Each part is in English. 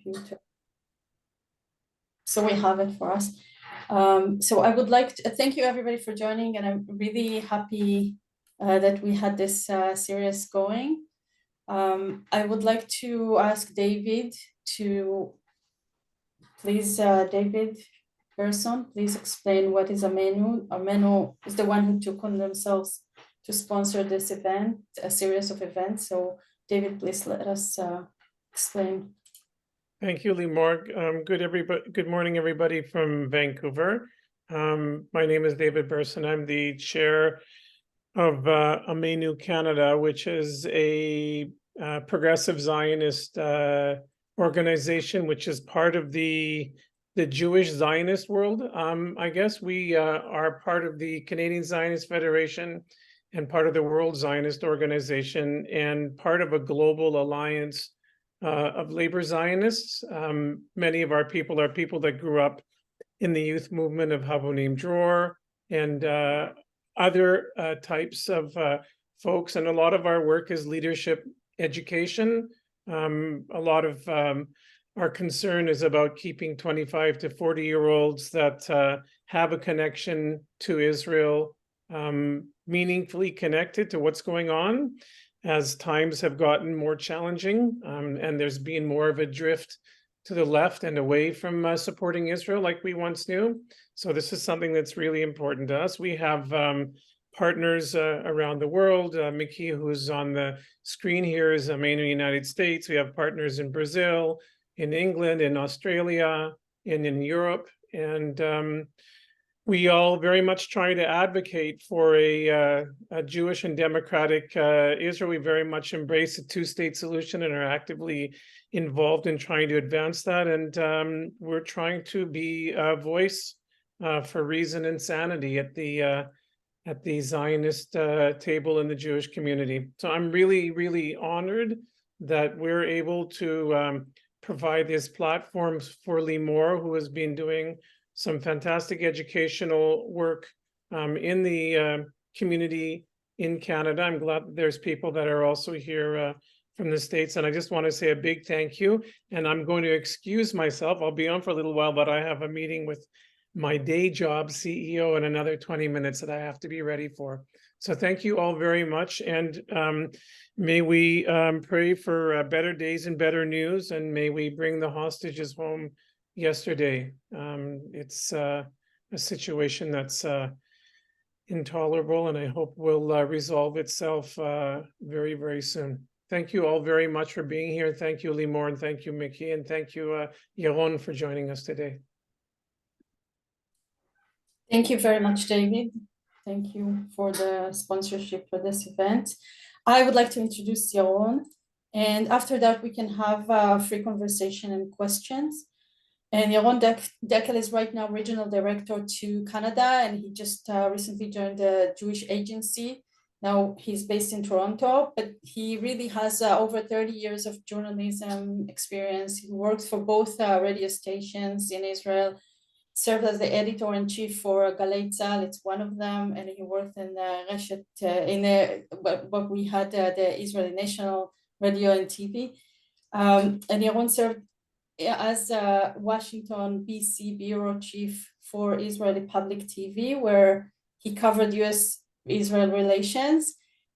computer. So we have it for us. So I would like to thank you everybody for joining, and I'm really happy that we had this series going. I would like to ask David to please, David Person, please explain what is Ameinu. Ameinu is the one who took on themselves to sponsor this event, a series of events. So David, please let us explain. Thank you, Limor. Good morning, everybody from Vancouver. My name is David Burson. I'm the chair of Ameinu Canada, which is a progressive Zionist organization, which is part of the Jewish Zionist world. I guess we are part of the Canadian Zionist Federation and part of the World Zionist Organization and part of a global alliance of labor Zionists. Many of our people are people that grew up in the youth movement of Havonim Dror and other types of folks. And a lot of our work is leadership education. A lot of our concern is about keeping 25 to 40-year-olds that have a connection to Israel meaningfully connected to what's going on, as times have gotten more challenging and there's been more of a drift to the left and away from supporting Israel like we once knew. So this is something that's really important to us. We have partners around the world. Mickey, who's on the screen here, is Ameinu United States. We have partners in Brazil, in England, in Australia, and in Europe. And we all very much try to advocate for a Jewish and democratic Israel. We very much embrace a two-state solution and are actively involved in trying to advance that. And we're trying to be a voice for reason and sanity at the Zionist table in the Jewish community. So I'm really, really honored that we're able to provide these platforms for Limor, who has been doing some fantastic educational work in the community in Canada. I'm glad that there's people that are also here from the States. And I just want to say a big thank you. And I'm going to excuse myself. I'll be on for a little while, but I have a meeting with my day job CEO in another 20 minutes that I have to be ready for. So thank you all very much. And may we pray for better days and better news. And may we bring the hostages home yesterday. It's a situation that's intolerable, and I hope will resolve itself very, very soon. Thank you all very much for being here. Thank you, Limor, and thank you, Mickey, and thank you, Yaron, for joining us today. Thank you very much, David. Thank you for the sponsorship for this event. I would like to introduce Yaron, and after that we can have a free conversation and questions. And Yaron Deckel is right now regional director to Canada, and he just recently joined the Jewish Agency. Now he's based in Toronto, but he really has over 30 years of journalism experience. He worked for both radio stations in Israel, served as the editor-in-chief for Galei Tzahal, it's one of them, and he worked in Reshet, what we had the Israeli National Radio and TV. And Yaron served as Washington, BC bureau chief for Israeli Public TV, where he covered US-Israel relations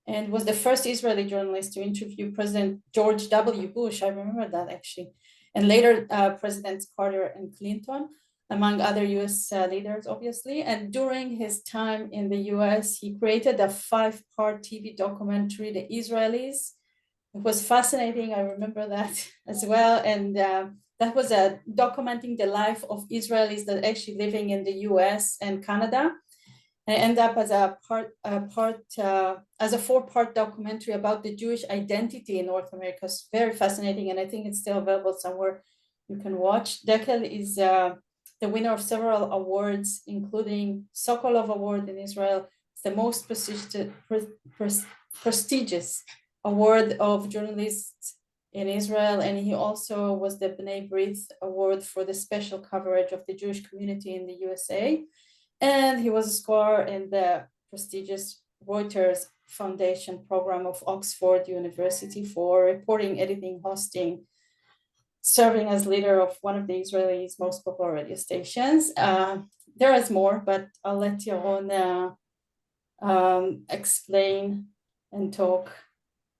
and was the first Israeli journalist to interview President George W. Bush. I remember that actually. And later Presidents Carter and Clinton, among other US leaders, obviously. And during his time in the US, he created a 5-part TV documentary, The Israelis. It was fascinating. I remember that as well. And that was documenting the life of Israelis that are actually living in the US and Canada. And it ended up as a 4-part documentary about the Jewish identity in North America. It's very fascinating, and I think it's still available somewhere you can watch. Deckel is the winner of several awards, including Sokolov Award in Israel. It's the most prestigious award of journalists in Israel, and he also was the B'nai B'rith Award for the special coverage of the Jewish community in the USA. And he was a scholar in the prestigious Reuters Foundation program of Oxford University for reporting, editing, hosting. serving as leader of one of the Israelis' most popular radio stations. There is more, but I'll let Yaron explain and talk,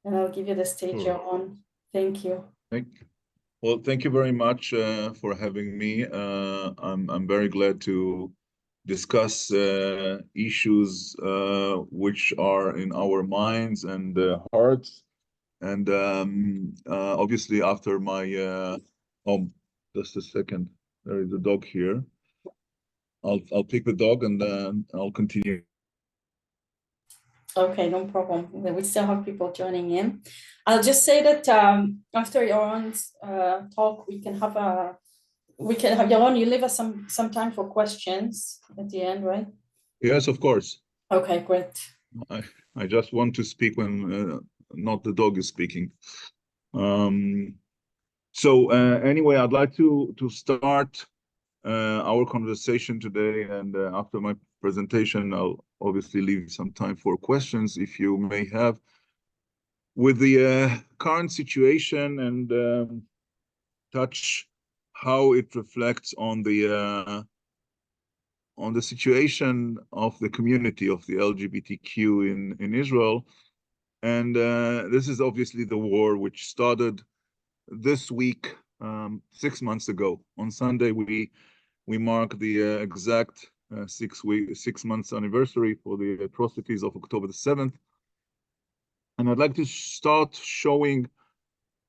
and I'll give you the stage, Sure. Yaron. Thank you. Well, thank you very much for having me. I'm very glad to discuss issues which are in our minds and hearts. And obviously, after my just a second, there is a dog here. I'll pick the dog and then I'll continue. Okay, no problem. We still have people joining in. I'll just say that after Yaron's talk, we can have Yaron, you leave us some time for questions at the end, right? Yes, of course. Okay, great. I just want to speak when not the dog is speaking. So anyway, I'd like to start our conversation today, and after my presentation, I'll obviously leave some time for questions if you may have. With the current situation and touch how it reflects on the situation of the community of the LGBTQ in Israel. And this is obviously the war which started this week, 6 months ago. On Sunday, we mark the exact 6 months anniversary for the atrocities of October the 7th. And I'd like to start showing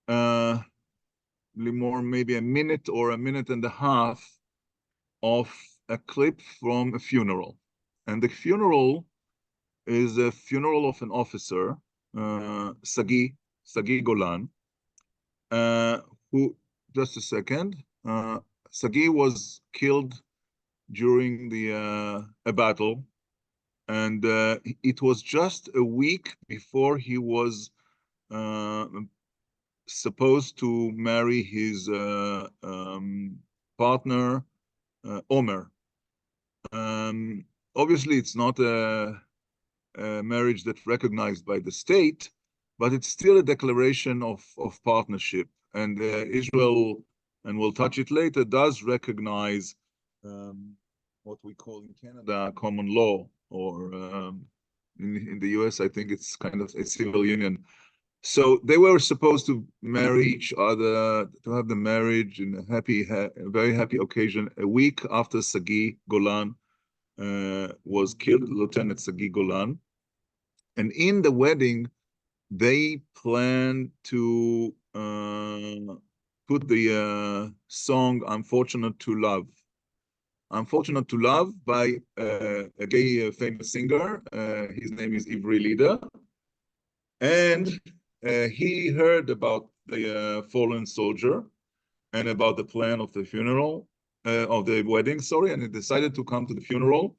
more, maybe a minute or a minute and a half of a clip from a funeral. And the funeral is a funeral of an officer, Sagi Golan, who, just a second, Sagi was killed during a battle, and it was just a week before he was supposed to marry his partner, Omer. Obviously, it's not a marriage that's recognized by the state, but it's still a declaration of partnership. And Israel, and we'll touch it later, does recognize what we call in Canada common law, or in the US, I think it's kind of a civil union. So they were supposed to marry each other, to have the marriage in a very happy occasion, a week after Sagi Golan was killed, Lieutenant Sagi Golan. And in the wedding, they planned to put the song Unfortunate to Love. Unfortunate to Love by a gay famous singer. His name is Ivri Lida. And he heard about the fallen soldier and about the plan of the funeral, of the wedding, sorry, and he decided to come to the funeral.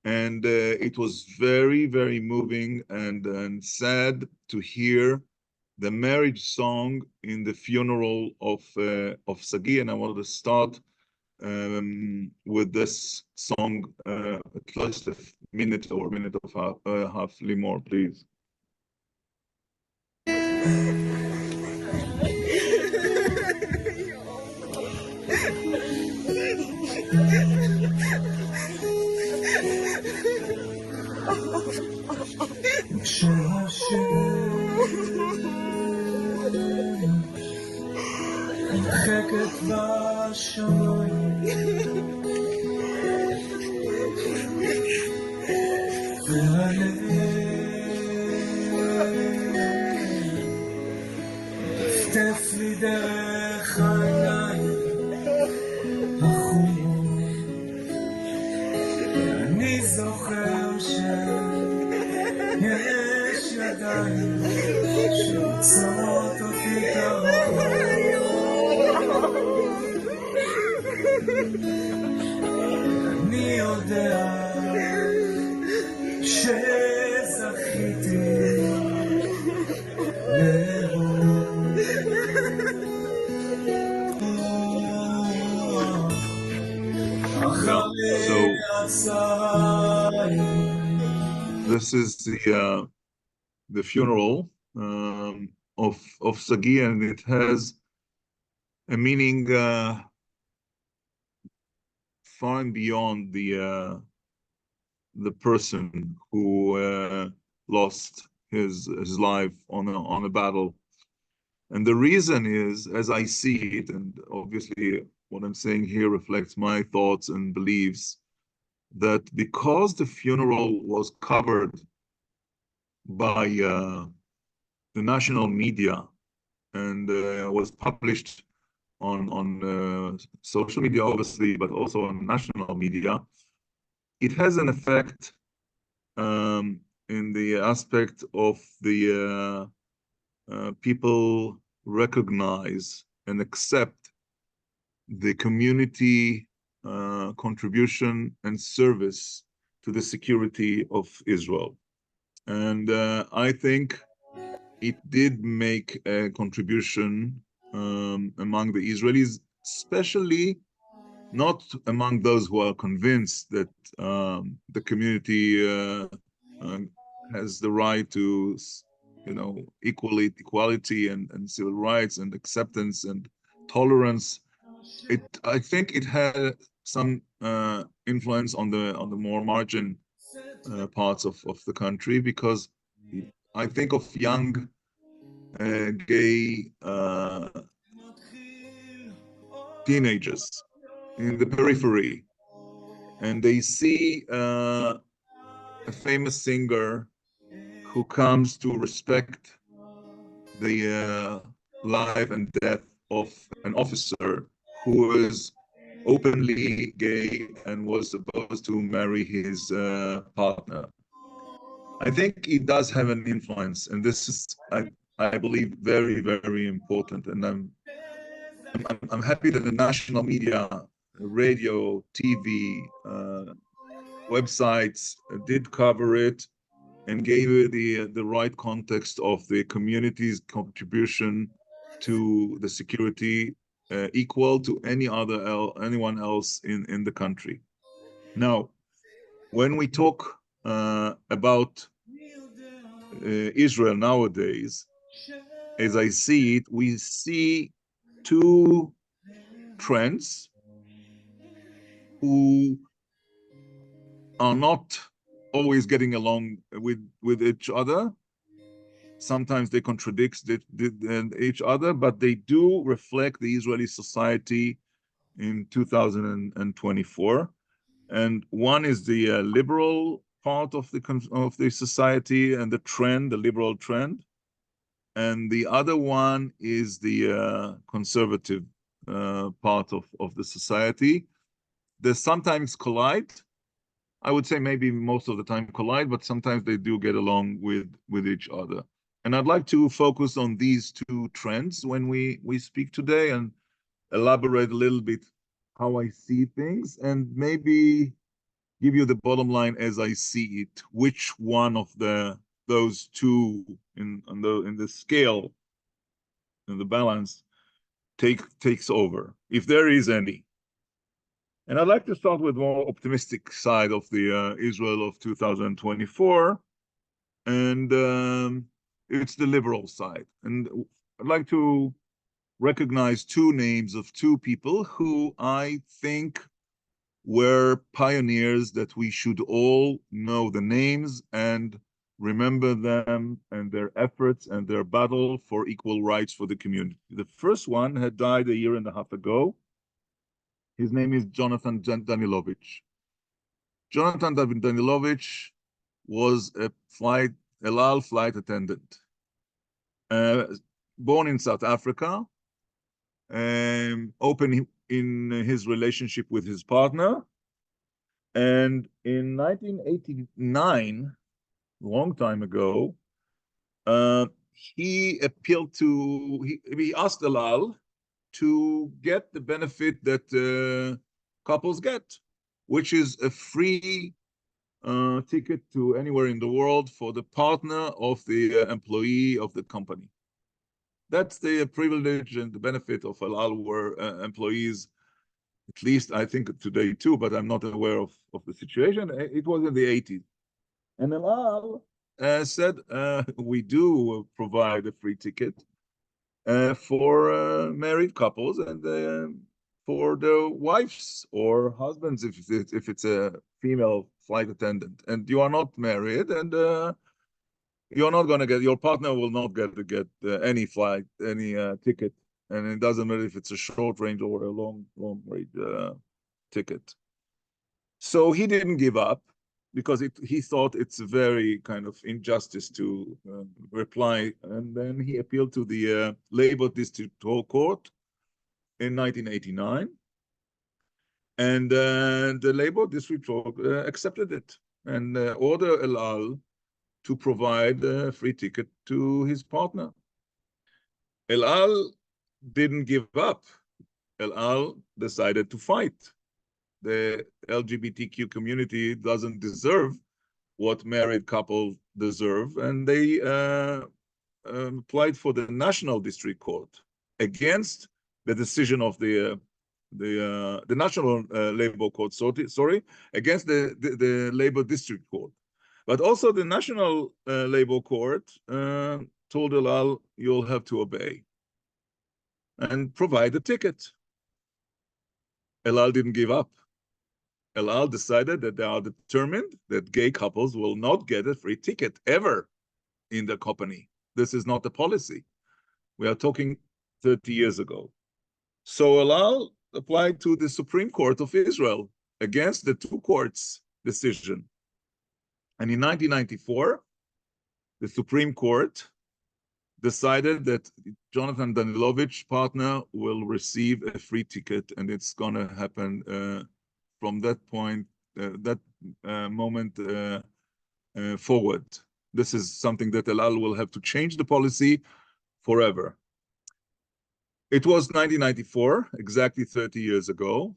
And it was very, very moving and sad to hear the marriage song in the funeral of Sagi. And I wanted to start with this song, at least a minute or a minute of half, Limor, please. This is the funeral of Sagi, and it has a meaning far and beyond the person who lost his life on a battle. And the reason is, as I see it, and obviously what I'm saying here reflects my thoughts and beliefs, that because the funeral was covered by the national media and was published on social media, obviously, but also on national media, it has an effect in the aspect of the people recognize and accept the community contribution and service to the security of Israel. And I think it did make a contribution among the Israelis, especially not among those who are convinced that the community has the right to, equality and civil rights and acceptance and tolerance. I think it had some influence on the more margin parts of the country, because I think of young gay teenagers in the periphery, and they see a famous singer who comes to respect the life and death of an officer who is openly gay and was supposed to marry his partner. I think it does have an influence, and this is, I believe, very, very important. And I'm happy that the national media, radio, TV, websites did cover it and gave it the right context of the community's contribution to the security, equal to anyone else in the country. Now, when we talk about Israel nowadays, as I see it, we see two trends who are not always getting along with each other. Sometimes they contradict each other, but they do reflect the Israeli society in 2024. And one is the liberal part of the society and the liberal trend, and the other one is the conservative part of the society. They sometimes collide. I would say maybe most of the time collide, but sometimes they do get along with each other. And I'd like to focus on these two trends when we speak today, and elaborate a little bit how I see things, and maybe give you the bottom line as I see it, which one of those two in the scale, in the balance, takes over, if there is any. And I'd like to start with more optimistic side of the Israel of 2024, and it's the liberal side. And I'd like to recognize two names of two people who I think were pioneers that we should all know the names and remember them and their efforts and their battle for equal rights for the community. The first one had died a year and a half ago. His name is Jonathan Danilovich. Jonathan Danilovich was a El Al flight attendant, born in South Africa, open in his relationship with his partner. And in 1989, a long time ago, he asked El Al to get the benefit that couples get, which is a free ticket to anywhere in the world for the partner of the employee of the company. That's the privilege and the benefit of El Al, where employees, at least I think today too, but I'm not aware of the situation. It was in the 80s. And El Al said, we do provide a free ticket, for married couples and for their wives or husbands if it's a female flight attendant, and you are not married, and you're not going to get, your partner will not get any flight, any ticket, and it doesn't matter if it's a short range or a long range ticket. So he didn't give up because he thought it's a very kind of injustice to reply, and then he appealed to the Labor District Court in 1989, and the Labor District Court accepted it and ordered El Al to provide a free ticket to his partner. El Al didn't give up. El Al decided to fight. The LGBTQ community doesn't deserve what married couples deserve, and they applied for the National District Court against the decision of the National Labor Court, against the Labor District Court. But also the National Labor Court told El Al, you'll have to obey and provide a ticket. El Al didn't give up. El Al decided that they are determined that gay couples will not get a free ticket ever in the company. This is not the policy. We are talking 30 years ago. So El Al applied to the Supreme Court of Israel against the two courts' decision. And in 1994, the Supreme Court decided that Jonathan Danilovich, partner, will receive a free ticket, and it's going to happen from that point, moment forward. This is something that El Al will have to change the policy forever. It was 1994, exactly 30 years ago.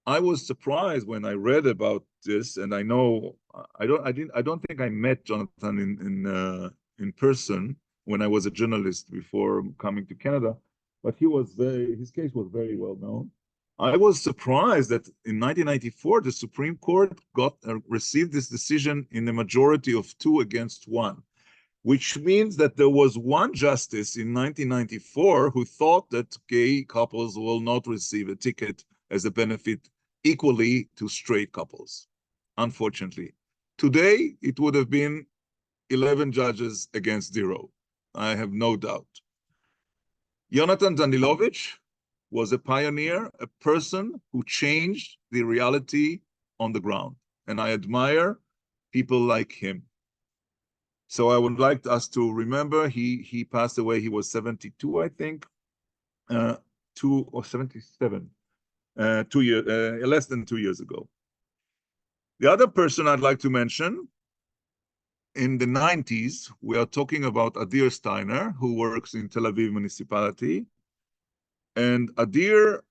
I was surprised when I read about this, and I know I don't think I met Jonathan in person when I was a journalist before coming to Canada, but his case was very well known. I was surprised that in 1994 the Supreme Court received this decision in a majority of 2 against 1, which means that there was one justice in 1994 who thought that gay couples will not receive a ticket as a benefit equally to straight couples. Unfortunately, today it would have been 11 judges against 0. I have no doubt. Jonathan Danilovich was a pioneer, a person who changed the reality on the ground, and I admire people like him. So I would like us to remember he passed away. He was 72, I think, 2 or 77. 2 years, less than 2 years ago. The other person I'd like to mention, in the 90s, we are talking about Adir Steiner, who works in Tel Aviv municipality. And Adir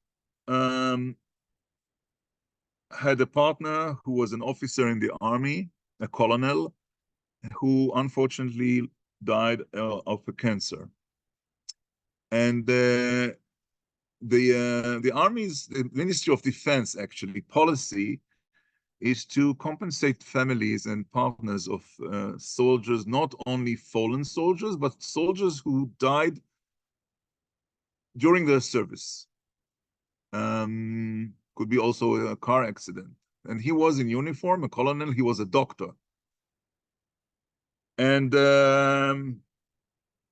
had a partner who was an officer in the army, a colonel, who unfortunately died of a cancer. And the Army's, the Ministry of Defense, actually, policy is to compensate families and partners of soldiers, not only fallen soldiers, but soldiers who died during their service. Could be also a car accident. And he was in uniform, a colonel, he was a doctor. And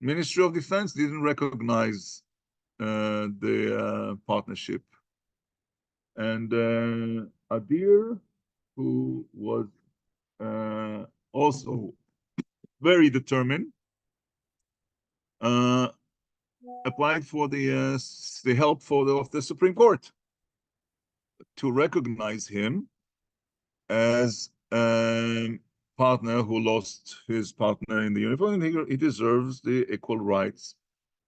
Ministry of Defense didn't recognize the partnership. And Adir, who was also very determined, applied for the help of the Supreme Court to recognize him as a partner who lost his partner in the uniform, and he deserves the equal rights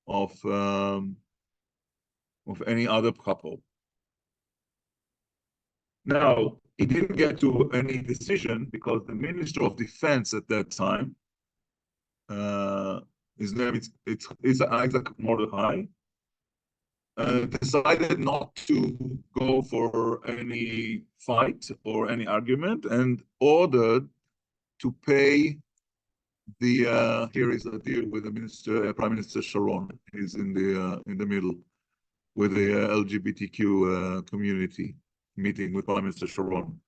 of any other couple. Now, he didn't get to any decision because the Minister of Defense at that time, his name is Isaac Mordechai, decided not to go for any fight or any argument and ordered to pay here is a deal with the Prime Minister Sharon. He's in the middle with the LGBTQ community, meeting with Prime Minister Sharon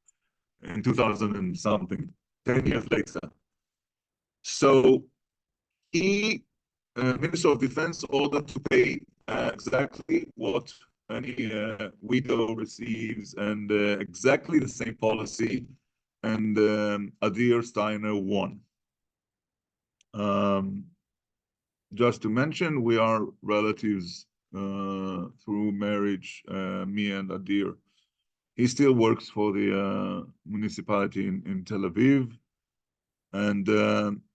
in 2000 and something, 10 years later. So he, Minister of Defense, ordered to pay exactly what any widow receives, and exactly the same policy, and Adir Steiner won. Just to mention, we are relatives through marriage, me and Adir. He still works for the municipality in Tel Aviv, and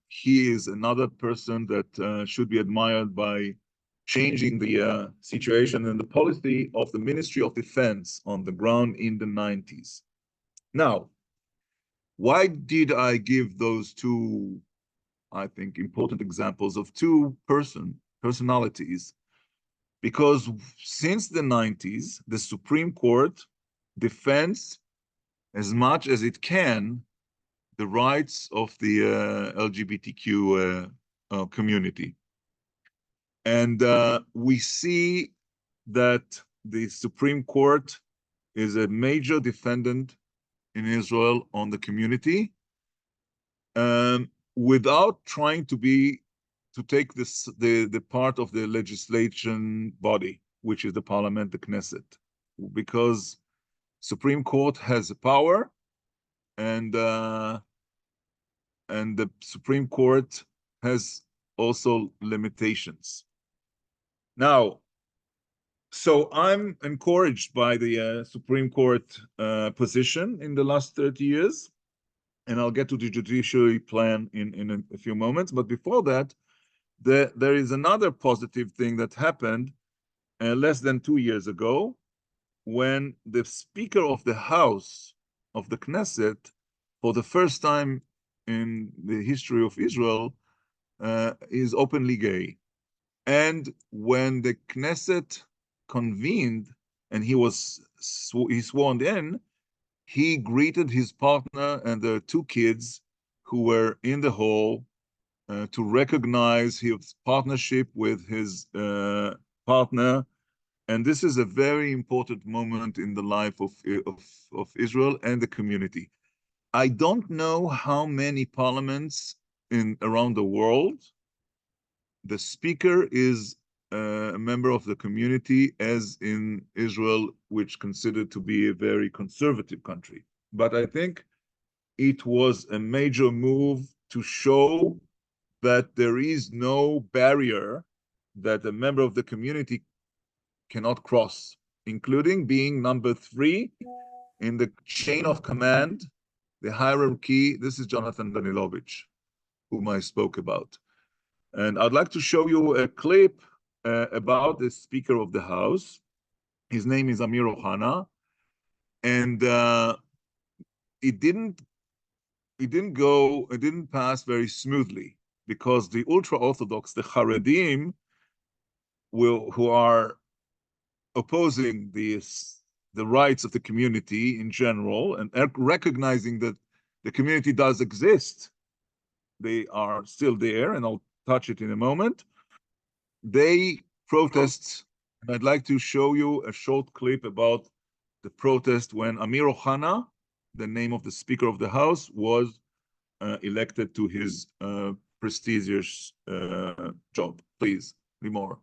he is another person that should be admired by changing the situation and the policy of the Ministry of Defense on the ground in the 90s. Now, why did I give those two, I think, important examples of two personalities? Because since the 90s, the Supreme Court defends as much as it can the rights of the LGBTQ community. And we see that the Supreme Court is a major defendant in Israel on the community, without trying to take the part of the legislation body, which is the parliament, the Knesset, because Supreme Court has a power, and the Supreme Court has also limitations. Now, so I'm encouraged by the Supreme Court position in the last 30 years, and I'll get to the judiciary plan in a few moments. But before that, there is another positive thing that happened less than 2 years ago, when the Speaker of the House of the Knesset, for the first time in the history of Israel, is openly gay. And when the Knesset convened and he was sworn in, he greeted his partner and their two kids who were in the hall to recognize his partnership with his partner. And this is a very important moment in the life of Israel and the community. I don't know how many parliaments around the world the speaker is a member of the community, as in Israel, which considered to be a very conservative country. But I think it was a major move to show that there is no barrier that a member of the community cannot cross, including being number 3 in the chain of command, the hierarchy. This is Jonathan Danilovich, whom I spoke about. And I'd like to show you a clip about the Speaker of the House. His name is Amir Ohana, and it didn't pass very smoothly, because the ultra-Orthodox, the Haredim, who are opposing the rights of the community in general, and recognizing that the community does exist, they are still there, and I'll touch it in a moment. They protest, and I'd like to show you a short clip about the protest when Amir Ohana, the name of the Speaker of the House, was elected to his prestigious job. Please, Limor.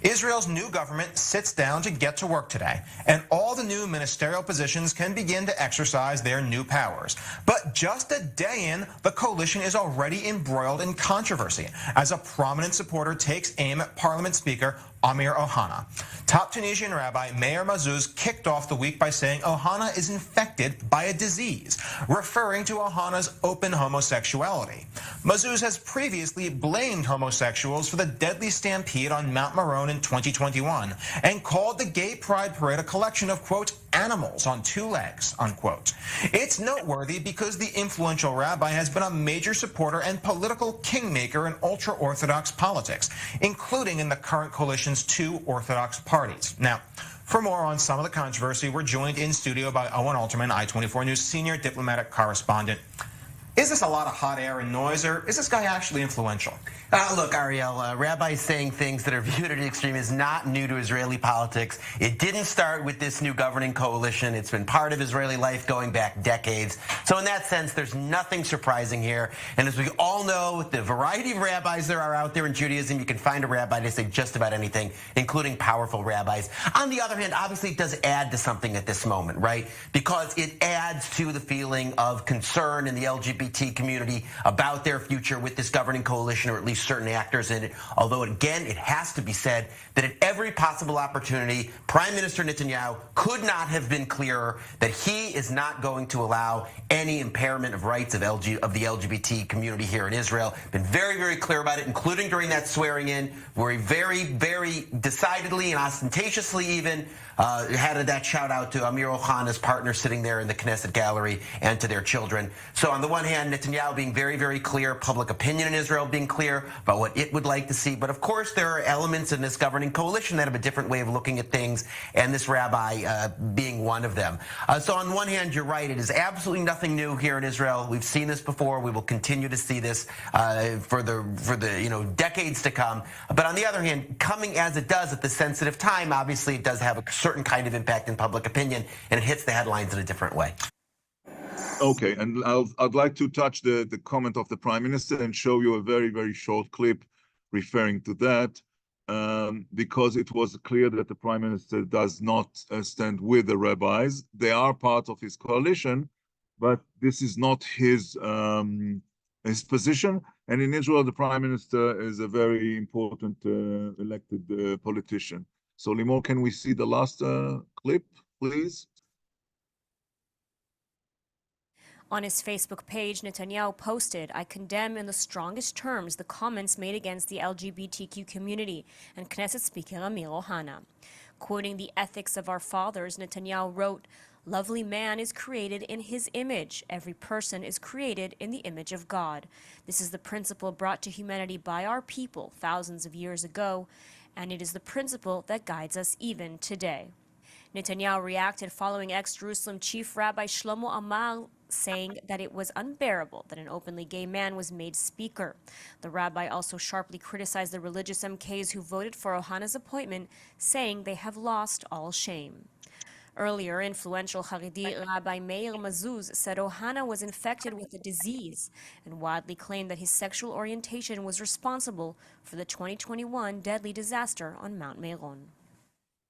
Israel's new government sits down to get to work today, and all the new ministerial positions can begin to exercise their new powers. But just a day in, the coalition is already embroiled in controversy as a prominent supporter takes aim at Parliament Speaker Amir Ohana. Top Tunisian rabbi Meir Mazouz kicked off the week by saying Ohana is infected by a disease, referring to Ohana's open homosexuality. Mazouz has previously blamed homosexuals for the deadly stampede on Mount Meron in 2021 and called the Gay Pride Parade a collection of, quote, animals on 2 legs, unquote. It's noteworthy because the influential rabbi has been a major supporter and political kingmaker in ultra-Orthodox politics, including in the current coalition's 2 Orthodox parties. Now, for more on some of the controversy, we're joined in studio by Owen Alterman, I-24 News senior diplomatic correspondent. Is this a lot of hot air and noise, or is this guy actually influential? Look, Ariel, rabbis saying things that are viewed at the extreme is not new to Israeli politics. It didn't start with this new governing coalition. It's been part of Israeli life going back decades. So in that sense, there's nothing surprising here. And as we all know, the variety of rabbis there are out there in Judaism, you can find a rabbi to say just about anything, including powerful rabbis. On the other hand, obviously it does add to something at this moment, right? Because it adds to the feeling of concern in the LGBT community about their future with this governing coalition, or at least certain actors in it. Although, again, it has to be said that at every possible opportunity, Prime Minister Netanyahu could not have been clearer that he is not going to allow any impairment of rights of the LGBT community here in Israel. Been very, very clear about it, including during that swearing in, where he very, very decidedly and ostentatiously even had that shout out to Amir Ohana's partner sitting there in the Knesset gallery and to their children. So on the one hand, Netanyahu being very, very clear, public opinion in Israel being clear about what it would like to see. But of course, there are elements in this governing coalition that have a different way of looking at things, and this rabbi being one of them. So on one hand, you're right. It is absolutely nothing new here in Israel. We've seen this before. We will continue to see this for the decades to come. But on the other hand, coming as it does at this sensitive time, obviously it does have a certain kind of impact in public opinion, and it hits the headlines in a different way. Okay, and I'd like to touch the comment of the Prime Minister and show you a very, very short clip referring to that, because it was clear that the Prime Minister does not stand with the rabbis. They are part of his coalition, but this is not his position. And in Israel, the Prime Minister is a very important elected politician. So, Limor, can we see the last clip, please? On his Facebook page, Netanyahu posted, "I condemn in the strongest terms the comments made against the LGBTQ community," and Knesset Speaker Amir Ohana. Quoting the ethics of our fathers, Netanyahu wrote, "Lovely man is created in his image. Every person is created in the image of God. This is the principle brought to humanity by our people thousands of years ago, and it is the principle that guides us even today." Netanyahu reacted following ex-Jerusalem Chief Rabbi Shlomo Amar saying that it was unbearable that an openly gay man was made speaker. The rabbi also sharply criticized the religious MKs who voted for Ohana's appointment, saying they have lost all shame. Earlier, influential Haredi Rabbi Meir Mazuz said Ohana was infected with a disease and widely claimed that his sexual orientation was responsible for the 2021 deadly disaster on Mount Meron.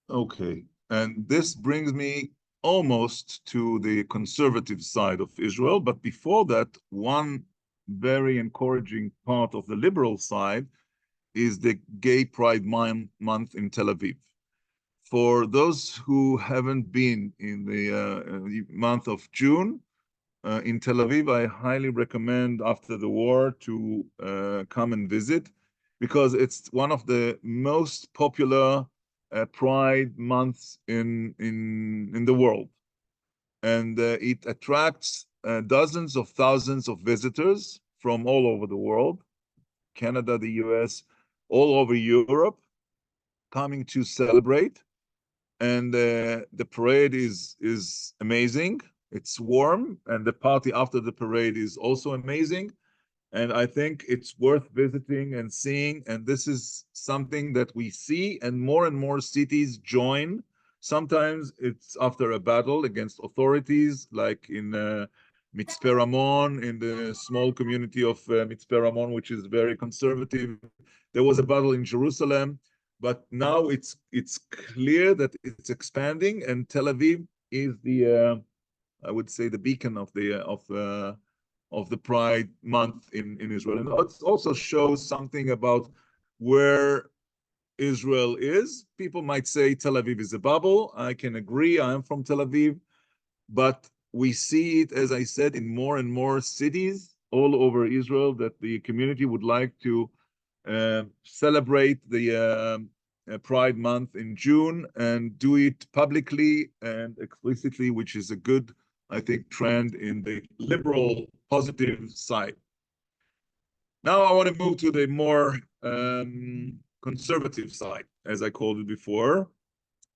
Okay, and this brings me almost to the conservative side of Israel. But before that, one very encouraging part of the liberal side is the Gay Pride Month in Tel Aviv. For those who haven't been in the month of June in Tel Aviv, I highly recommend after the war to come and visit, because it's one of the most popular Pride months in the world. And it attracts dozens of thousands of visitors from all over the world, Canada, the US, all over Europe, coming to celebrate. And the parade is amazing. It's warm, and the party after the parade is also amazing. And I think it's worth visiting and seeing. And this is something that we see, and more cities join. Sometimes it's after a battle against authorities, like in Mitzpe Ramon, in the small community of Mitzpe Ramon, which is very conservative. There was a battle in Jerusalem. But now it's clear that it's expanding, and Tel Aviv is the I would say the beacon of the Pride Month in Israel. And it also shows something about where Israel is. People might say Tel Aviv is a bubble. I can agree. I am from Tel Aviv, but we see it, as I said, in more and more cities all over Israel, that the community would like to celebrate the Pride Month in June and do it publicly and explicitly, which is a good, I think, trend in the liberal, positive side. Now I want to move to the more conservative side, as I called it before.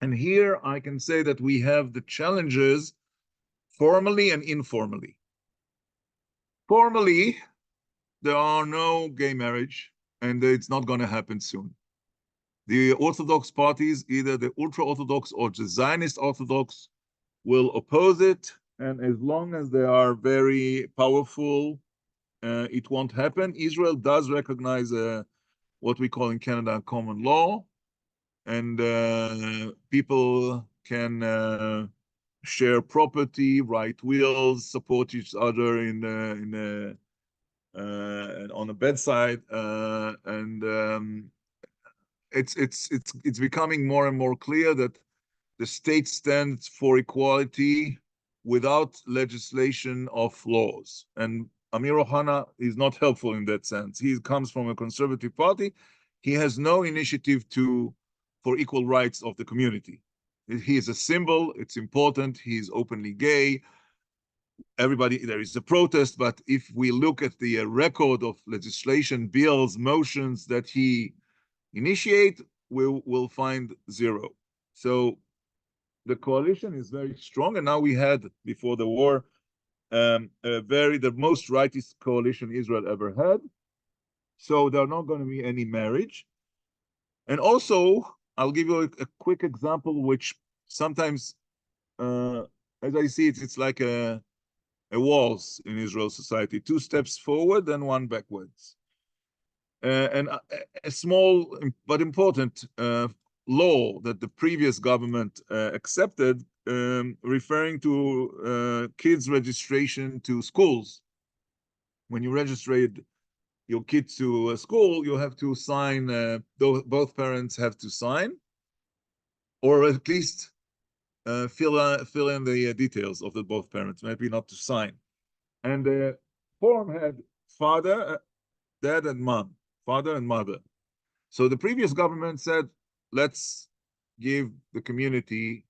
And here I can say that we have the challenges formally and informally. Formally, there are no gay marriage, and it's not going to happen soon. The Orthodox parties, either the ultra-Orthodox or the Zionist Orthodox, will oppose it, and as long as they are very powerful, it won't happen. Israel does recognize what we call in Canada common law, and people can share property, write wills, support each other on the bedside, and it's becoming more and more clear that the state stands for equality without legislation of laws. And Amir Ohana is not helpful in that sense. He comes from a conservative party. He has no initiative for equal rights of the community. He is a symbol. It's important. He is openly gay. There is a protest, but if we look at the record of legislation, bills, motions that he initiate, we'll find zero. So the coalition is very strong, and now we had, before the war, the most rightist coalition Israel ever had. So there are not going to be any marriage. And also, I'll give you a quick example, which sometimes, as I see it, it's like a waltz in Israel society: 2 steps forward and 1 backwards. And a small but important law that the previous government accepted, referring to kids' registration to schools. When you registered your kids to a school, you have to sign, both parents have to sign, or at least fill in the details of the both parents, maybe not to sign. And the form had father, dad, and mom, father and mother. So the previous government said, let's give the community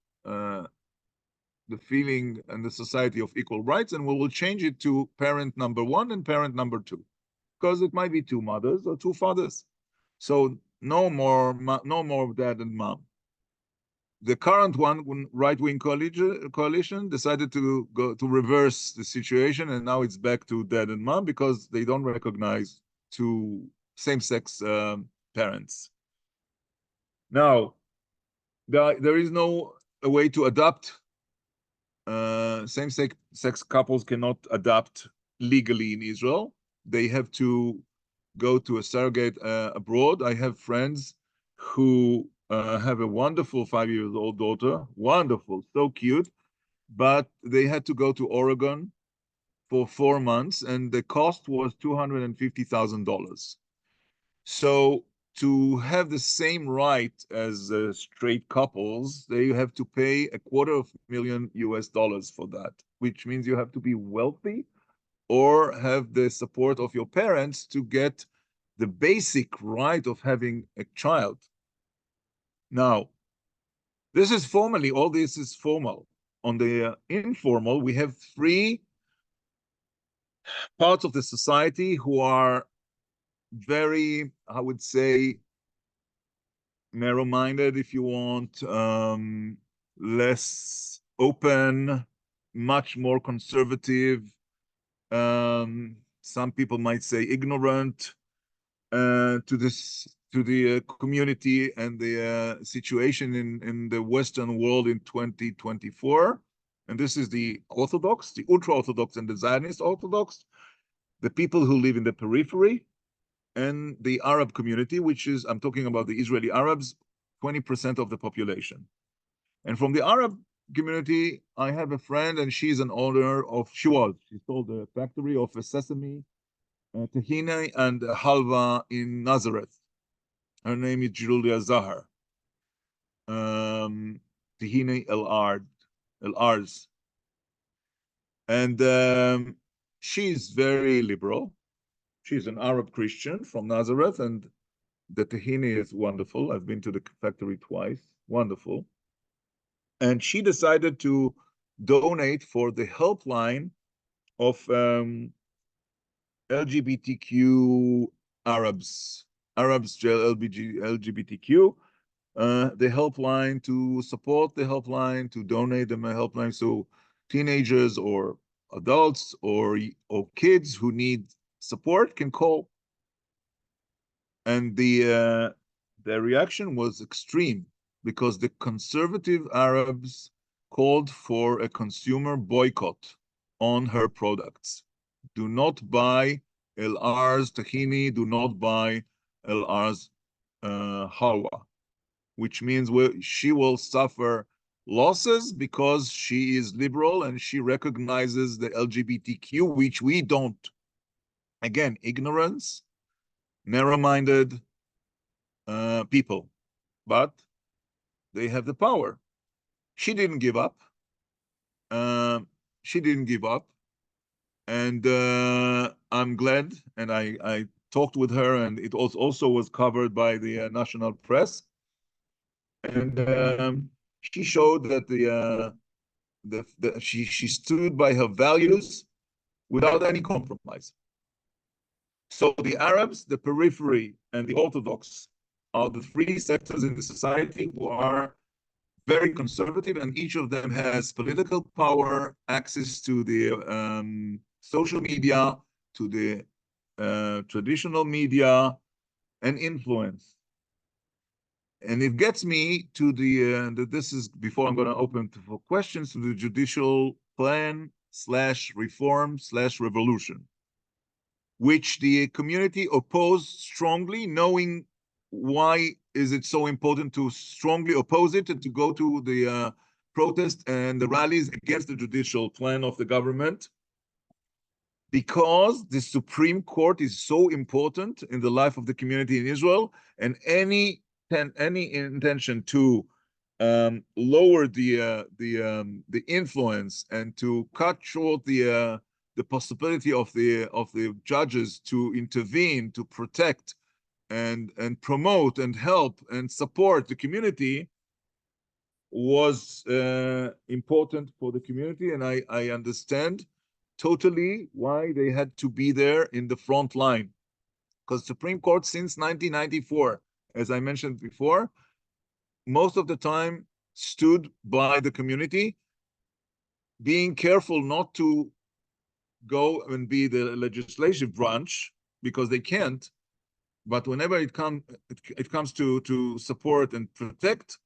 the feeling and the society of equal rights, and we will change it to parent number 1 and parent number 2, because it might be 2 mothers or 2 fathers. So no more dad and mom. The current right-wing coalition decided to reverse the situation, and now it's back to dad and mom because they don't recognize 2 same-sex parents. Now, there is no way to adopt. Same-sex couples cannot adopt legally in Israel. They have to go to a surrogate abroad. I have friends who have a wonderful 5-year-old daughter, wonderful, so cute, but they had to go to Oregon for 4 months, and the cost was $250,000. So to have the same right as straight couples, they have to pay $250,000 for that, which means you have to be wealthy or have the support of your parents to get the basic right of having a child. Now, this is formally, all this is formal. On the informal, we have 3 parts of the society who are very, I would say, narrow-minded, if you want, less open, much more conservative. Some people might say ignorant to the community and the situation in the Western world in 2024. And this is the Orthodox, the ultra-Orthodox, and the Zionist Orthodox, the people who live in the periphery, and the Arab community, which is, I'm talking about the Israeli Arabs, 20% of the population. And from the Arab community, I have a friend, and she's an owner of, she sold a factory of a sesame, tahini, and halva in Nazareth. Her name is Julia Zahar. Tahini El-Arz. And she's very liberal. She's an Arab Christian from Nazareth, and the tahini is wonderful. I've been to the factory twice. Wonderful. And she decided to donate for the helpline of LGBTQ Arabs LGBTQ, the helpline, to support the helpline, to donate them a helpline, so teenagers or adults or kids who need support can call. And the reaction was extreme because the conservative Arabs called for a consumer boycott on her products. Do not buy El-Ar's tahini, do not buy El-Ar's halwa, which means she will suffer losses because she is liberal and she recognizes the LGBTQ, which we don't. Again, ignorance, narrow-minded people, but they have the power. She didn't give up. She didn't give up. And I'm glad, and I talked with her, and it also was covered by the national press. And she showed that she stood by her values without any compromise. So the Arabs, the periphery, and the Orthodox are the three sectors in the society who are very conservative, and each of them has political power, access to the social media, to the traditional media, and influence. And it gets me to this is before I'm going to open for questions, to the judicial plan / reform / revolution, which the community opposed strongly, knowing why is it so important to strongly oppose it and to go to the protest and the rallies against the judicial plan of the government. Because the Supreme Court is so important in the life of the community in Israel, and any intention to lower the influence and to cut short the possibility of the judges to intervene, to protect and promote and help and support the community was important for the community. And I understand totally why they had to be there in the front line, because Supreme Court since 1994, as I mentioned before, most of the time stood by the community, being careful not to go and be the legislative branch, because they can't. But whenever it comes to support and protect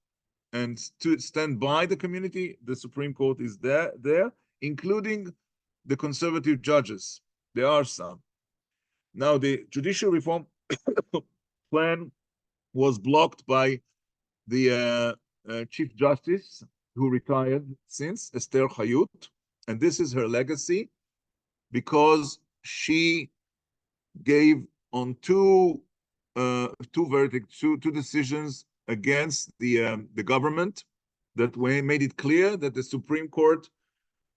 and to stand by the community, the Supreme Court is there, including the conservative judges. There are some. Now, the judicial reform plan was blocked by the Chief Justice, who retired since, Esther Hayut, and this is her legacy, because she gave on two verdicts, two decisions against the government that made it clear that the Supreme Court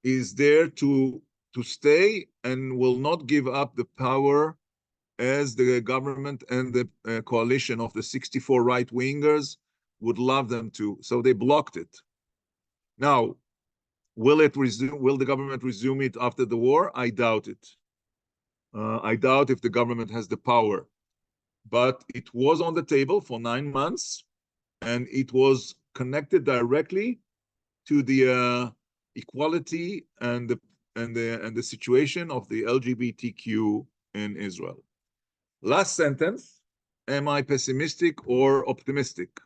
is there to stay and will not give up the power as the government and the coalition of the 64 right-wingers would love them to. So they blocked it. Now, will the government resume it after the war? I doubt it. I doubt if the government has the power. But it was on the table for 9 months, and it was connected directly to the equality and the situation of the LGBTQ in Israel. Last sentence: am I pessimistic or optimistic?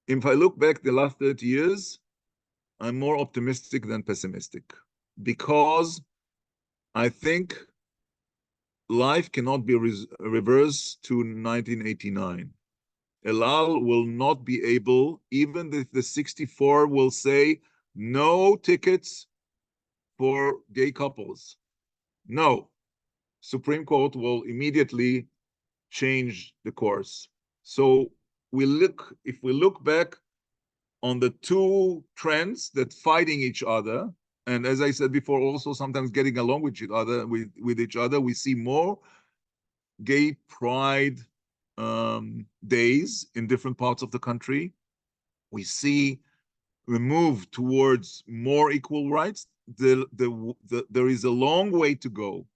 If I look back the last 30 years, I'm more optimistic than pessimistic, because I think life cannot be reversed to 1989. El Al will not be able, even if the 64 will say no tickets for gay couples. No, Supreme Court will immediately change the course. So if we look back on the two trends that fighting each other, and as I said before, also sometimes getting along with each other, we see more gay pride days in different parts of the country. We see we move towards more equal rights. There is a long way to go,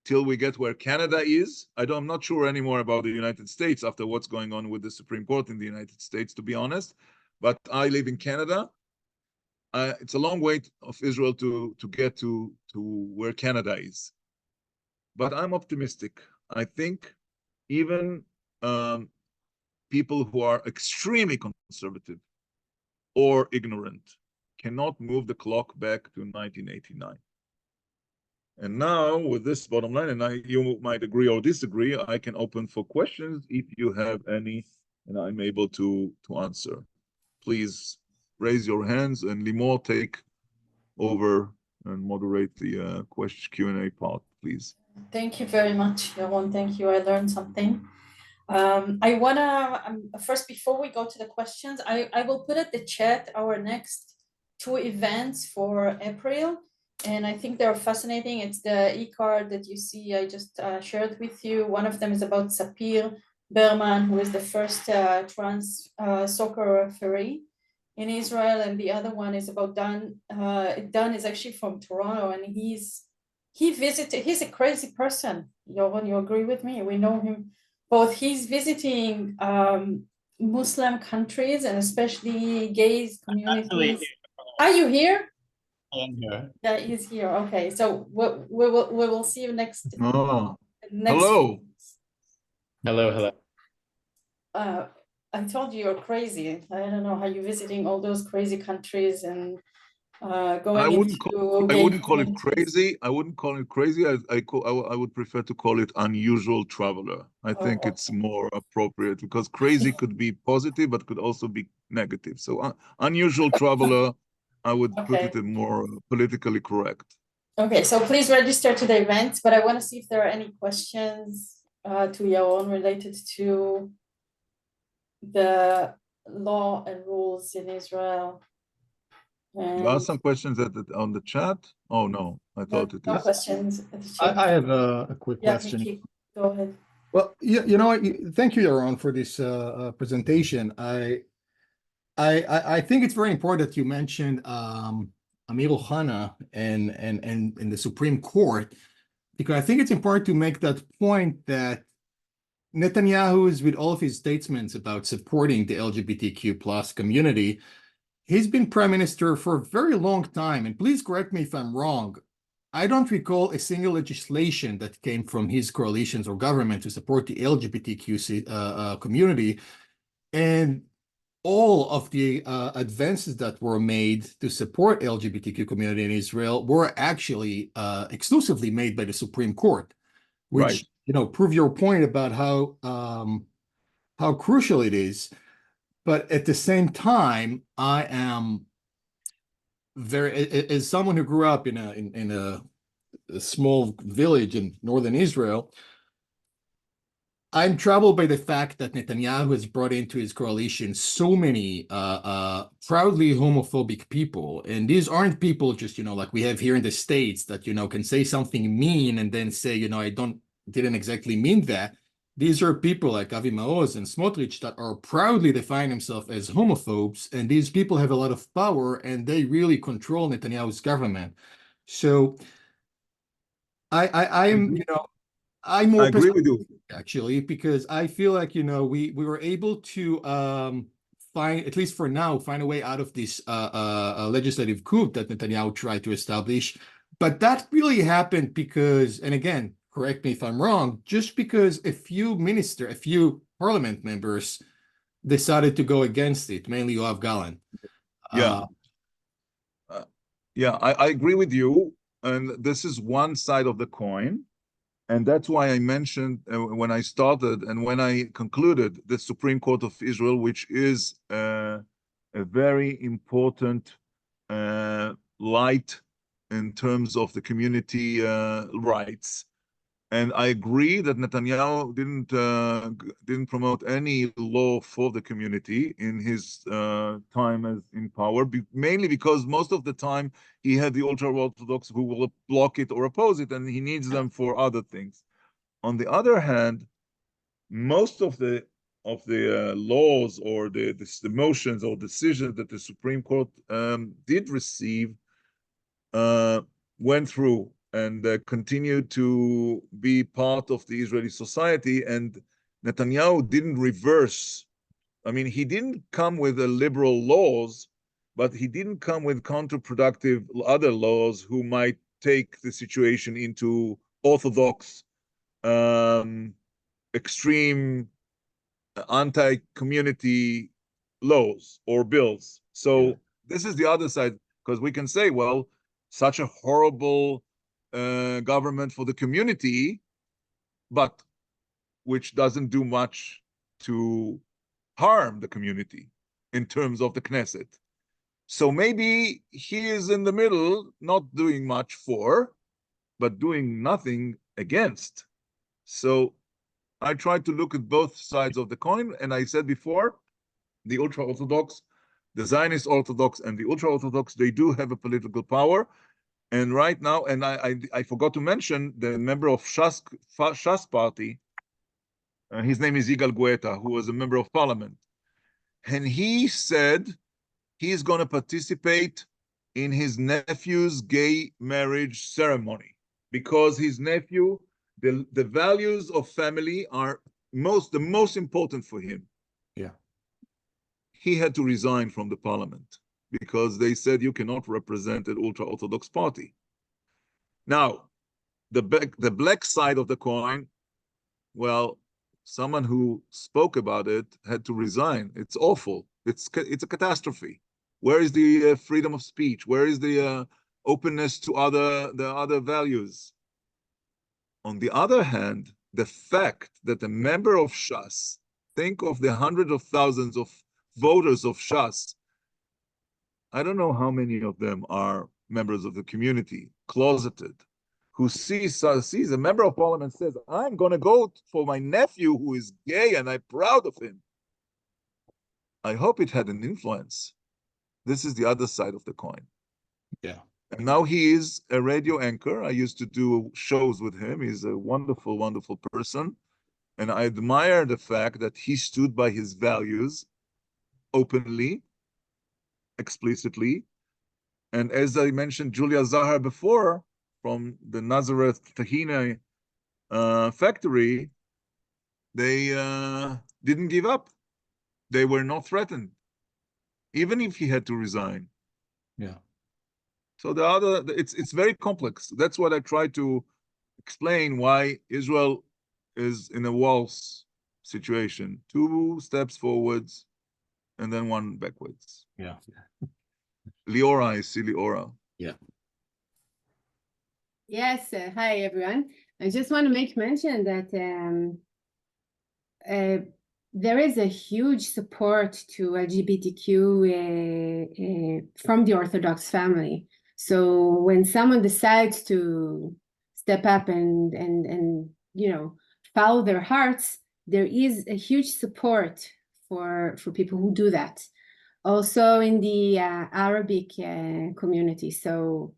till we get where Canada is. I'm not sure anymore about the United States after what's going on with the Supreme Court in the United States, to be honest. but I live in Canada. It's a long way of Israel to get to where Canada is. But I'm optimistic. I think even people who are extremely conservative or ignorant cannot move the clock back to 1989. And now with this bottom line, and you might agree or disagree, I can open for questions if you have any, and I'm able to answer. Please raise your hands, and Limor, take over and moderate the question Q&A part, please. Thank you very much, Yaron. Thank you. I learned something. I wanna first, before we go to the questions, I will put at the chat our next 2 events for April, and I think they're fascinating. It's the e-card that you see I just shared with you. One of them is about Sapir Berman, who is the first trans soccer referee in Israel, and the other one is about Dan. Dan is actually from Toronto, and he's a crazy person. Yaron, you agree with me? We know him both. He's visiting Muslim countries and especially gays communities. Are you here? I am here. Yeah, he's here. Okay, so we will see you next. Oh, next. hello. Hello. I told you you're crazy. I don't know how you're visiting all those crazy countries and going I wouldn't call it crazy. I wouldn't call it crazy. I would prefer to call it unusual traveler. I think it's more appropriate, because crazy could be positive, but could also be negative. So unusual traveler, I would put it in more politically correct. Okay, so please register to the event, but I want to see if there are any questions to Yaron related to the law and rules in Israel. You asked some questions on the chat? Oh, no, I thought it no is. questions. I have a quick question. Nikki, go ahead. Well, you know, thank you, Yaron, for this presentation. I think it's very important that you mentioned Ameinu Canada and the Supreme Court, because I think it's important to make that point that Netanyahu is, with all of his statements about supporting the LGBTQ plus community, he's been prime minister for a very long time. And please correct me if I'm wrong. I don't recall a single legislation that came from his coalitions or government to support the LGBTQ community. And all of the advances that were made to support LGBTQ community in Israel were actually exclusively made by the Supreme Court, which, you know, prove your point about how crucial it is. But at the same time, I am as someone who grew up in a small village in northern Israel, I'm troubled by the fact that Netanyahu has brought into his coalition so many proudly homophobic people. And these aren't people just, you know, like we have here in the States that, you know, can say something mean and then say, you know, I didn't exactly mean that. These are people like Avi Maoz and Smotrich that are proudly define themselves as homophobes, and these people have a lot of power and they really control Netanyahu's government. So I'm, you know, I'm more agree with you, actually, because I feel like, you know, we were able to find, at least for now, find a way out of this legislative coup that Netanyahu tried to establish. But that really happened because, and again, correct me if I'm wrong, just because a few parliament members decided to go against it, mainly Yoav Gallant. Yeah, I agree with you. And this is one side of the coin. And that's why I mentioned when I started and when I concluded the Supreme Court of Israel, which is a very important light in terms of the community rights. And I agree that Netanyahu didn't promote any law for the community in his time as in power, mainly because most of the time he had the ultra-Orthodox who will block it or oppose it, and he needs them for other things. On the other hand, most of the laws or the motions or decisions that the Supreme Court did receive went through and continued to be part of the Israeli society, and Netanyahu didn't reverse I mean, he didn't come with the liberal laws, but he didn't come with counterproductive other laws who might take the situation into orthodox, extreme, anti-community laws or bills. So this is the other side, because we can say, well, such a horrible government for the community, but which doesn't do much to harm the community in terms of the Knesset. So maybe he is in the middle, not doing much for, but doing nothing against. So I tried to look at both sides of the coin, and I said before, the ultra-Orthodox, the Zionist Orthodox, and the ultra-Orthodox, they do have a political power. And right now, and I forgot to mention the member of Shas party, his name is Yigal Gueta, who was a member of parliament. And he said he's going to participate in his nephew's gay marriage ceremony because his nephew, the values of family are the most important for him. Yeah. He had to resign from the parliament because they said you cannot represent an ultra-Orthodox party. Now, the black side of the coin, well, someone who spoke about it had to resign. It's awful. It's a catastrophe. Where is the freedom of speech? Where is the openness to the other values? On the other hand, the fact that a member of Shas, think of the hundreds of thousands of voters of Shas, I don't know how many of them are members of the community, closeted, who sees a member of parliament says, I'm going to go for my nephew who is gay and I'm proud of him. I hope it had an influence. This is the other side of the coin. Yeah. And now he is a radio anchor. I used to do shows with him. He's a wonderful, wonderful person. And I admire the fact that he stood by his values openly, explicitly. And as I mentioned, Julia Zahar before, from the Nazareth Tahina factory, they didn't give up. They were not threatened, even if he had to resign. Yeah. So it's very complex. That's what I try to explain why Israel is in a waltz situation. 2 steps forwards and then 1 backwards. Yeah. Liora, I see Liora. Yeah. Yes, hi everyone. I just want to make mention that there is a huge support to LGBTQ from the Orthodox family. So when someone decides to step up and follow their hearts, there is a huge support for people who do that. Also in the Arabic community. So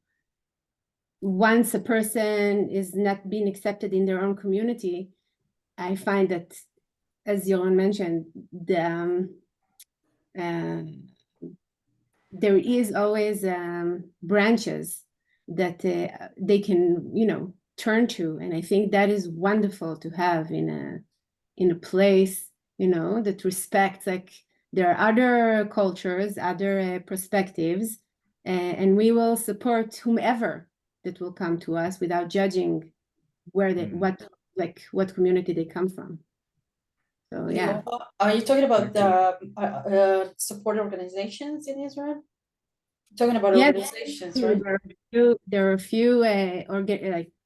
once a person is not being accepted in their own community, I find that, as Yaron mentioned, there is always branches that they can, turn to, and I think that is wonderful to have in a place, that respects, like, there are other cultures, other perspectives, and we will support whomever that will come to us without judging where what community they come from. So yeah. Are you talking about the support organizations in Israel? Talking about organizations, right? There are a few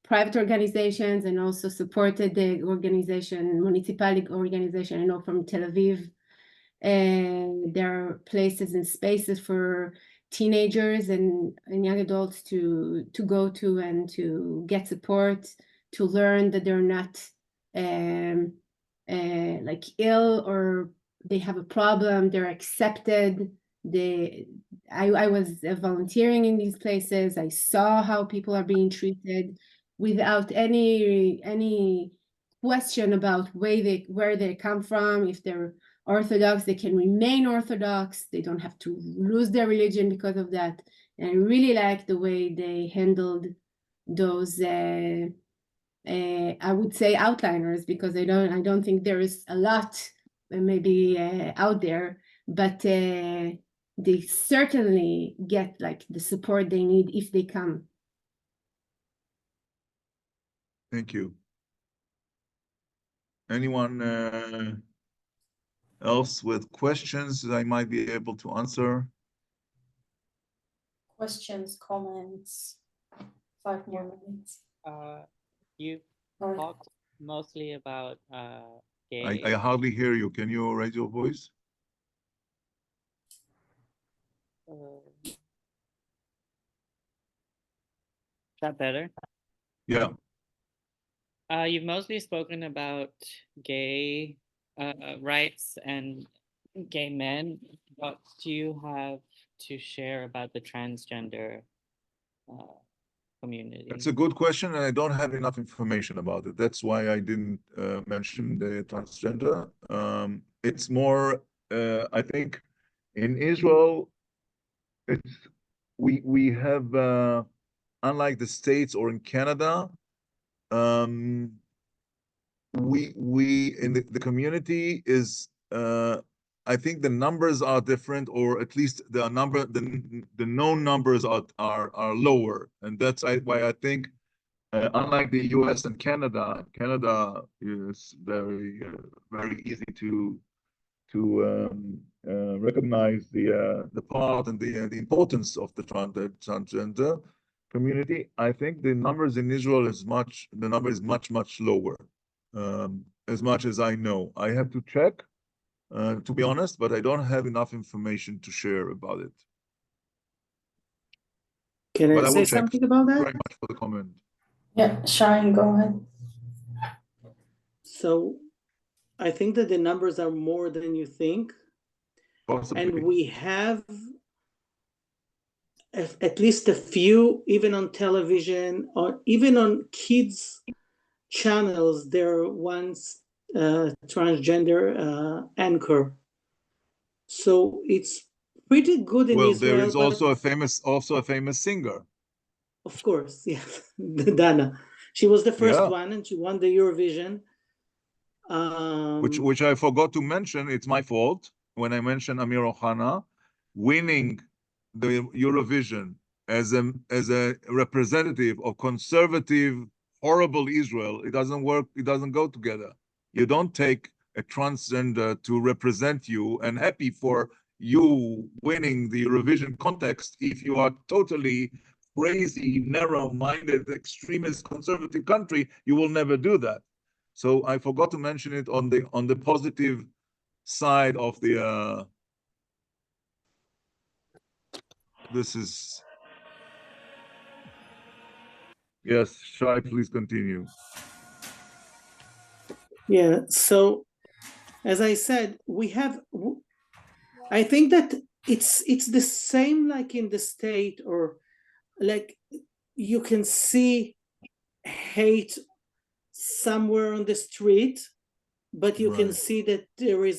private organizations and also supported the organization, municipal organization. I know from Tel Aviv, and there are places and spaces for teenagers and young adults to go to and to get support, to learn that they're not like ill or they have a problem, they're accepted. I was volunteering in these places. I saw how people are being treated without any question about where they come from. If they're Orthodox, they can remain Orthodox. They don't have to lose their religion because of that. And I really like the way they handled those I would say outliners, because I don't think there is a lot maybe out there, but they certainly get like the support they need if they come. Thank you. Anyone else with questions that I might be able to answer? Questions, comments, 5 more minutes. You Or- talked mostly about gay. I hardly hear you. Can you raise your voice? Is that better? Yeah. You've mostly spoken about gay rights and gay men. What do you have to share about the transgender community? That's a good question, and I don't have enough information about it. That's why I didn't mention the transgender. It's more, I think, in Israel, we have, unlike the States or in Canada, we in the community is, I think the numbers are different, or at least the known numbers are lower, and that's why I think, unlike the U.S. and Canada is very easy to recognize the part and the importance of the transgender community. I think the numbers in Israel is much lower, as much as I know. I have to check, to be honest, but I don't have enough information to share about it. Can But I I say will check. something about Thank you that? very much for the comment. Yeah, Shine, go ahead. So I think that the numbers are more than you think. Possibly. And we have at least a few, even on television, or even on kids' channels, there once transgender anchor. So it's pretty good in Well, Israel. there is also a famous singer. Of course, yes, Dana. She was the first Yeah. one, and she won the Eurovision. Which I forgot to mention. It's my fault when I mentioned Amir Ohana winning the Eurovision as a representative of conservative, horrible Israel. It doesn't work. It doesn't go together. You don't take a transgender to represent you, and happy for you winning the Eurovision context if you are totally crazy, narrow-minded, extremist, conservative country. You will never do that. So I forgot to mention it on the positive side of the. This is. Yes, Shai, please continue. Yeah, so as I said, I think that it's the same like in the state, or like you can see hate somewhere on the street, but you can see that there is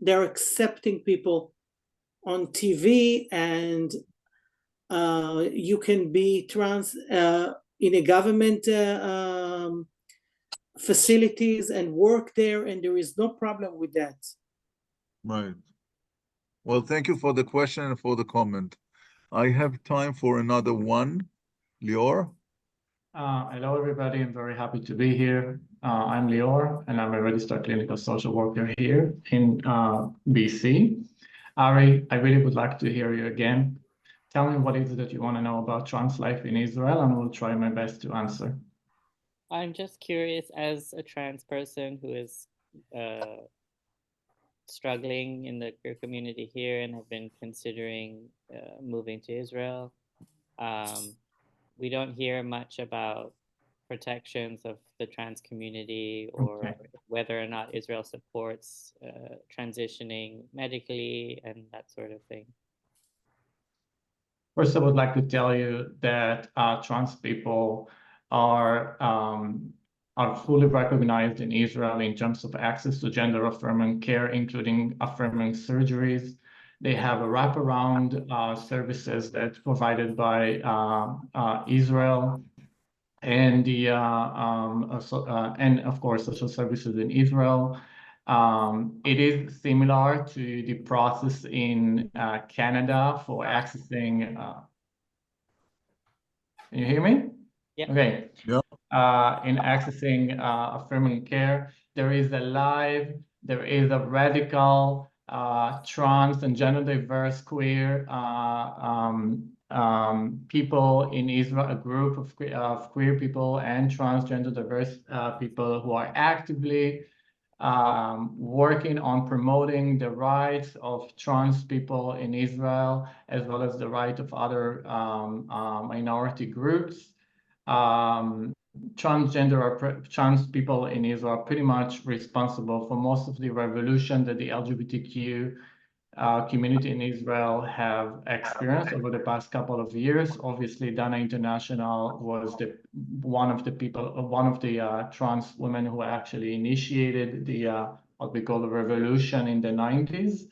they're accepting people on TV, and you can be trans in a government facilities and work there, and there is no problem with that. Right. Well, thank you for the question and for the comment. I have time for another one. Lior? Hello, everybody. I'm very happy to be here. I'm Lior, and I'm a registered clinical social worker here in BC. Ari, I really would like to hear you again. Tell me what is it that you want to know about trans life in Israel, and we'll try my best to answer. I'm just curious, as a trans person who is struggling in the queer community here and have been considering moving to Israel, we don't hear much about protections of the trans community, or whether or not Israel supports transitioning medically and that sort of thing. First, I would like to tell you that trans people are fully recognized in Israel in terms of access to gender-affirming care, including affirming surgeries. They have a wraparound services that's provided by Israel. and and of course social services in Israel. It is similar to the process in Canada for accessing. Can you hear me? Yeah. Okay. Yeah. In accessing affirming care, there is a radical trans and gender diverse queer people in Israel, a group of queer people and transgender diverse people who are actively working on promoting the rights of trans people in Israel, as well as the right of other minority groups. Trans people in Israel are pretty much responsible for most of the revolution that the LGBTQ community in Israel have experienced over the past couple of years. Obviously, Dana International was one of the trans women who actually initiated the what we call the revolution in the 90s.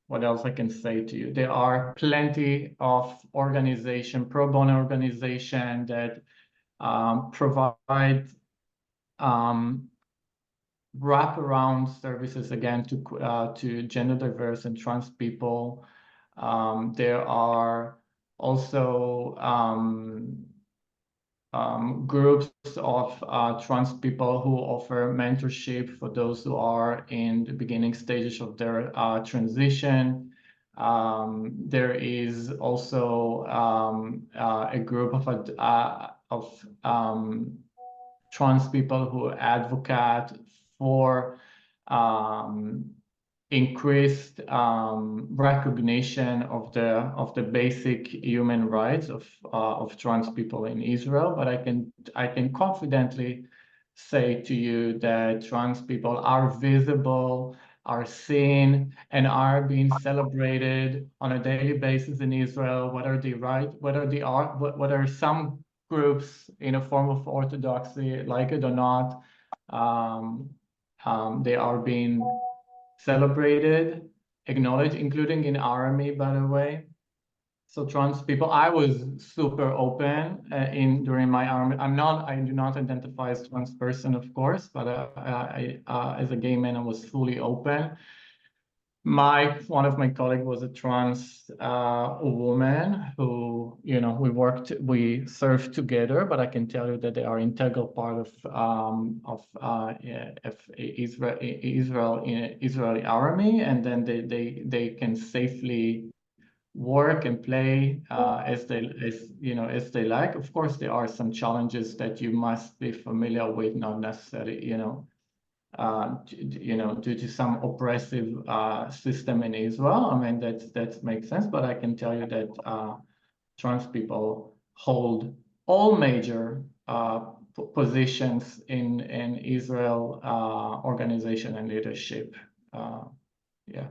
What else I can say to you? There are plenty of pro bono organization that provide wraparound services again to gender diverse and trans people. There are also groups of trans people who offer mentorship for those who are in the beginning stages of their transition. There is also a group of trans people who advocate for increased recognition of the basic human rights of trans people in Israel. But I can confidently say to you that trans people are visible, are seen, and are being celebrated on a daily basis in Israel. Whether some groups in a form of orthodoxy like it or not, they are being celebrated, acknowledged, including in army, by the way. So trans people, I was super open during my army. I do not identify as trans person, of course, but as a gay man, I was fully open. One of my colleagues was a trans woman who, we served together, but I can tell you that they are integral part of Israeli army, and then they can safely work and play as they like. Of course, there are some challenges that you must be familiar with, not necessarily, due to some oppressive system in Israel. I mean, that makes sense, but I can tell you that trans people hold all major positions in Israel organization and leadership. Yeah.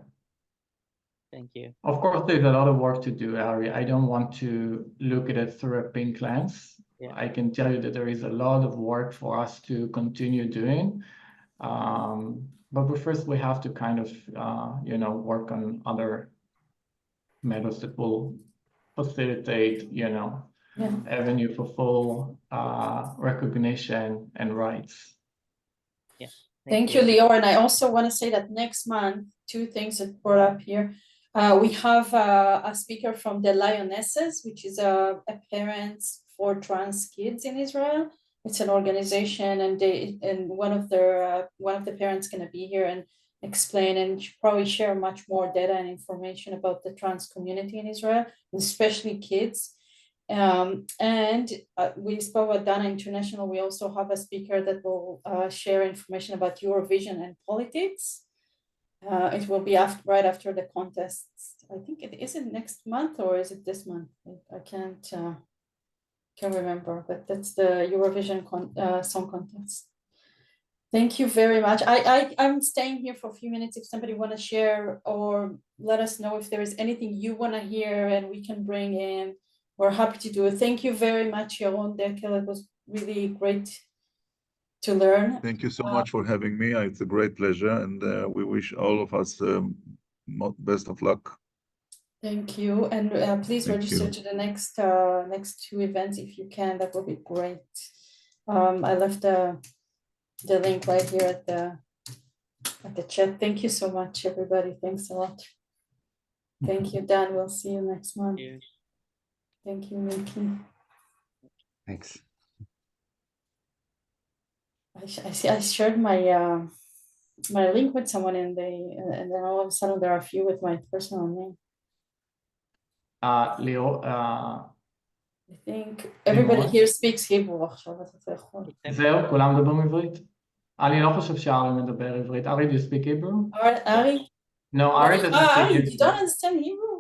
Thank you. Of course, there's a lot of work to do, Ari. I don't want to look at it through a pink lens. Yeah. I can tell you that there is a lot of work for us to continue doing. But first we have to kind of, work on other methods that will facilitate, avenue for full recognition and rights. Yeah. Thank you, Lior. And I also want to say that next month, two things that brought up here. We have a speaker from the Lionesses, which is a parents for trans kids in Israel. It's an organization, and one of the parents going to be here and explain and probably share much more data and information about the trans community in Israel, especially kids. And we spoke about Dana International. We also have a speaker that will share information about Eurovision and politics. It will be right after the contests. I think is it next month or is it this month? I can't remember, but that's the Eurovision song contest. Thank you very much. I'm staying here for a few minutes if somebody want to share or let us know if there is anything you want to hear and we can bring in. We're happy to do it. Thank you very much, Yaron, Deckel. It was really great to learn. Thank you so much for having me. It's a great pleasure, and we wish all of us best of luck. Thank you, and please Thank register you. to the next two events if you can. That would be great. I left the link right here at the chat. Thank you so much, everybody. Thanks a lot. Thank you, Dan. We'll see you next month. Thank you, Miki. Thanks. I shared my my link with someone and then all of a sudden there are a few with my personal name. ליאור, I think everybody לימור? here speaks Hebrew עכשיו, אז אתה יכול. זהו, כולם מדברים עברית? אני לא חושב שארי מדבר עברית. ארי, do you speak Hebrew? Ari? No, Ari doesn't speak Ari, Hebrew. you don't understand Hebrew?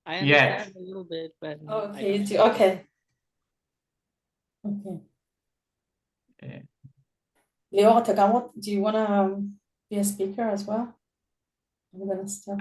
I Yet. understand a little bit, but Oh, I okay, you don't. do. Okay. Okay. Lior, do you want to be a speaker as well? I'm gonna stop.